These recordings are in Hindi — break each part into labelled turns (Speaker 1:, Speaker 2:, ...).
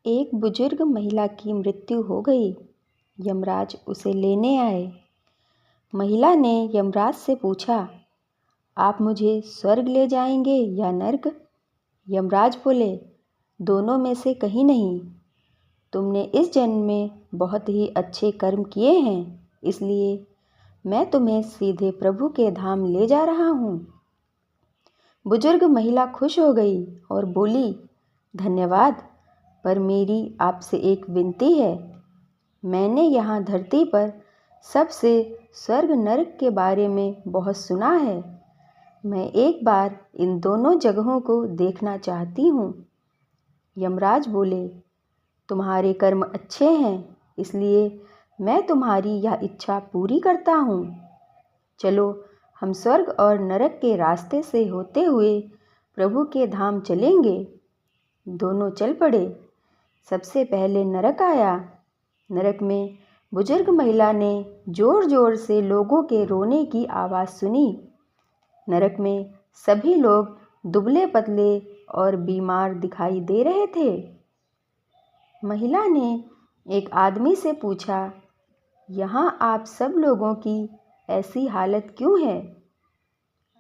Speaker 1: एक बुजुर्ग महिला की मृत्यु हो गई। यमराज उसे लेने आए। महिला ने यमराज से पूछा, आप मुझे स्वर्ग ले जाएंगे या नर्क? यमराज बोले, दोनों में से कहीं नहीं। तुमने इस जन्म में बहुत ही अच्छे कर्म किए हैं, इसलिए मैं तुम्हें सीधे प्रभु के धाम ले जा रहा हूँ। बुजुर्ग महिला खुश हो गई और बोली, धन्यवाद, पर मेरी आपसे एक विनती है। मैंने यहाँ धरती पर सबसे स्वर्ग नरक के बारे में बहुत सुना है। मैं एक बार इन दोनों जगहों को देखना चाहती हूँ। यमराज बोले, तुम्हारे कर्म अच्छे हैं, इसलिए मैं तुम्हारी यह इच्छा पूरी करता हूँ। चलो, हम स्वर्ग और नरक के रास्ते से होते हुए प्रभु के धाम चलेंगे। दोनों चल पड़े। सबसे पहले नरक आया। नरक में बुजुर्ग महिला ने जोर जोर से लोगों के रोने की आवाज़ सुनी। नरक में सभी लोग दुबले पतले और बीमार दिखाई दे रहे थे। महिला ने एक आदमी से पूछा, यहाँ आप सब लोगों की ऐसी हालत क्यों है?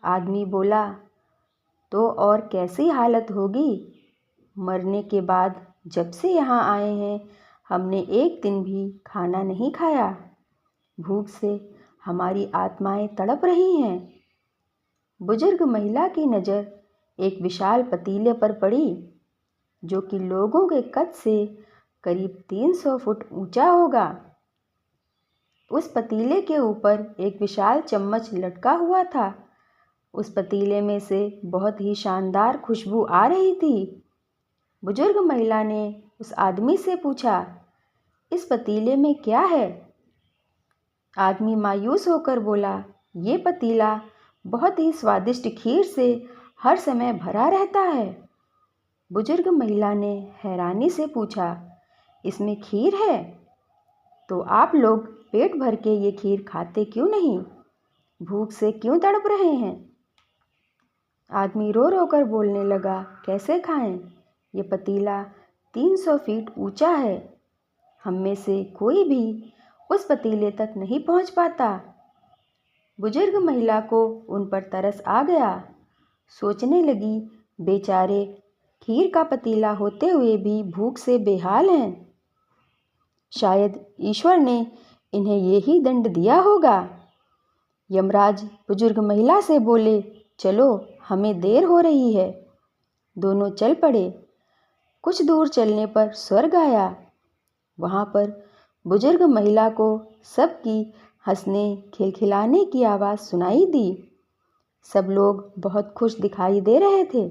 Speaker 1: आदमी बोला, तो और कैसी हालत होगी? मरने के बाद जब से यहाँ आए हैं, हमने एक दिन भी खाना नहीं खाया। भूख से हमारी आत्माएं तड़प रही हैं। बुजुर्ग महिला की नज़र एक विशाल पतीले पर पड़ी, जो कि लोगों के कद से करीब 300 फुट ऊंचा होगा। उस पतीले के ऊपर एक विशाल चम्मच लटका हुआ था। उस पतीले में से बहुत ही शानदार खुशबू आ रही थी। बुजुर्ग महिला ने उस आदमी से पूछा, इस पतीले में क्या है? आदमी मायूस होकर बोला, ये पतीला बहुत ही स्वादिष्ट खीर से हर समय भरा रहता है। बुजुर्ग महिला ने हैरानी से पूछा, इसमें खीर है? तो आप लोग पेट भर के ये खीर खाते क्यों नहीं? भूख से क्यों तड़प रहे हैं? आदमी रो रो कर बोलने लगा, कैसे खाएं? ये पतीला 300 फीट ऊंचा है। हम में से कोई भी उस पतीले तक नहीं पहुंच पाता। बुजुर्ग महिला को उन पर तरस आ गया। सोचने लगी, बेचारे खीर का पतीला होते हुए भी भूख से बेहाल हैं। शायद ईश्वर ने इन्हें यही दंड दिया होगा। यमराज बुजुर्ग महिला से बोले, चलो, हमें देर हो रही है। दोनों चल पड़े। कुछ दूर चलने पर स्वर्ग आया। वहाँ पर बुजुर्ग महिला को सबकी हंसने खिलखिलाने की आवाज़ सुनाई दी। सब लोग बहुत खुश दिखाई दे रहे थे।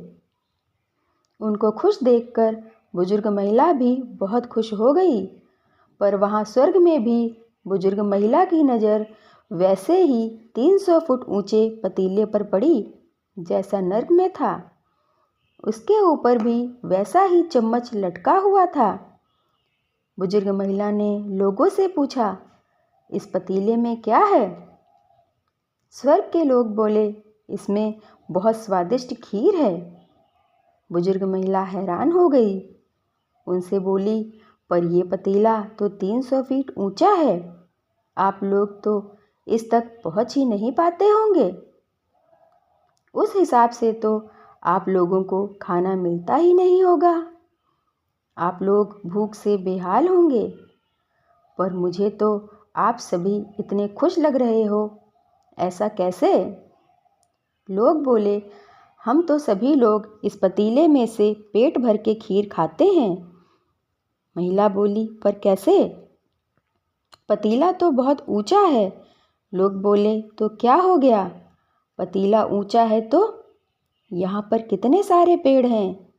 Speaker 1: उनको खुश देखकर बुजुर्ग महिला भी बहुत खुश हो गई। पर वहाँ स्वर्ग में भी बुजुर्ग महिला की नज़र वैसे ही 300 फुट ऊंचे पतीले पर पड़ी जैसा नर्क में था। उसके ऊपर भी वैसा ही चम्मच लटका हुआ था। बुजुर्ग महिला ने लोगों से पूछा, इस पतीले में क्या है? स्वर्ग के लोग बोले, इसमें बहुत स्वादिष्ट खीर है। बुजुर्ग महिला हैरान हो गई। उनसे बोली, पर यह पतीला तो 300 फीट ऊंचा है। आप लोग तो इस तक पहुंच ही नहीं पाते होंगे। उस हिसाब से तो आप लोगों को खाना मिलता ही नहीं होगा। आप लोग भूख से बेहाल होंगे। पर मुझे तो आप सभी इतने खुश लग रहे हो, ऐसा कैसे? लोग बोले, हम तो सभी लोग इस पतीले में से पेट भर के खीर खाते हैं। महिला बोली, पर कैसे? पतीला तो बहुत ऊंचा है। लोग बोले, तो क्या हो गया? पतीला ऊंचा है तो यहाँ पर कितने सारे पेड़ हैं।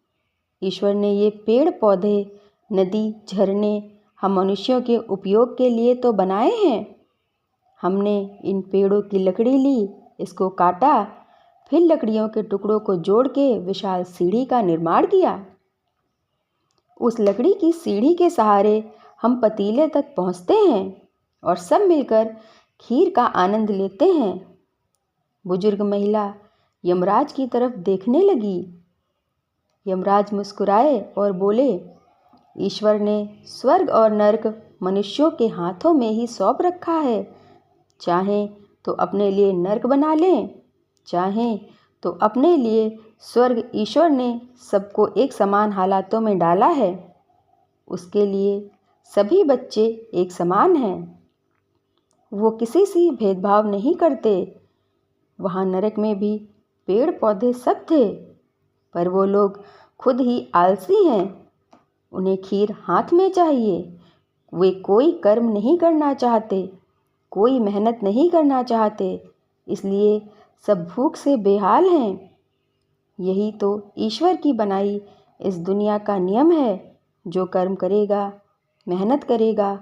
Speaker 1: ईश्वर ने ये पेड़ पौधे, नदी, झरने हम मनुष्यों के उपयोग के लिए तो बनाए हैं। हमने इन पेड़ों की लकड़ी ली, इसको काटा, फिर लकड़ियों के टुकड़ों को जोड़ के विशाल सीढ़ी का निर्माण किया। उस लकड़ी की सीढ़ी के सहारे हम पतीले तक पहुँचते हैं और सब मिलकर खीर का आनंद लेते हैं। बुजुर्ग महिला यमराज की तरफ देखने लगी। यमराज मुस्कुराए और बोले, ईश्वर ने स्वर्ग और नर्क मनुष्यों के हाथों में ही सौंप रखा है। चाहें तो अपने लिए नर्क बना लें, चाहें तो अपने लिए स्वर्ग। ईश्वर ने सबको एक समान हालातों में डाला है। उसके लिए सभी बच्चे एक समान हैं। वो किसी से भेदभाव नहीं करते। वहाँ नरक में भी पेड़ पौधे सब थे, पर वो लोग खुद ही आलसी हैं। उन्हें खीर हाथ में चाहिए। वे कोई कर्म नहीं करना चाहते, कोई मेहनत नहीं करना चाहते, इसलिए सब भूख से बेहाल हैं। यही तो ईश्वर की बनाई इस दुनिया का नियम है। जो कर्म करेगा, मेहनत करेगा,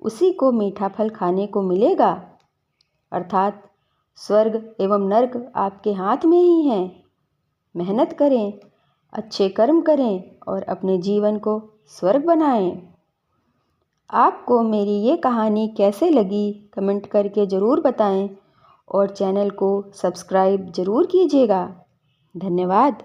Speaker 1: उसी को मीठा फल खाने को मिलेगा। अर्थात स्वर्ग एवं नर्क आपके हाथ में ही हैं। मेहनत करें, अच्छे कर्म करें और अपने जीवन को स्वर्ग बनाएं। आपको मेरी ये कहानी कैसे लगी कमेंट करके ज़रूर बताएं और चैनल को सब्सक्राइब ज़रूर कीजिएगा। धन्यवाद।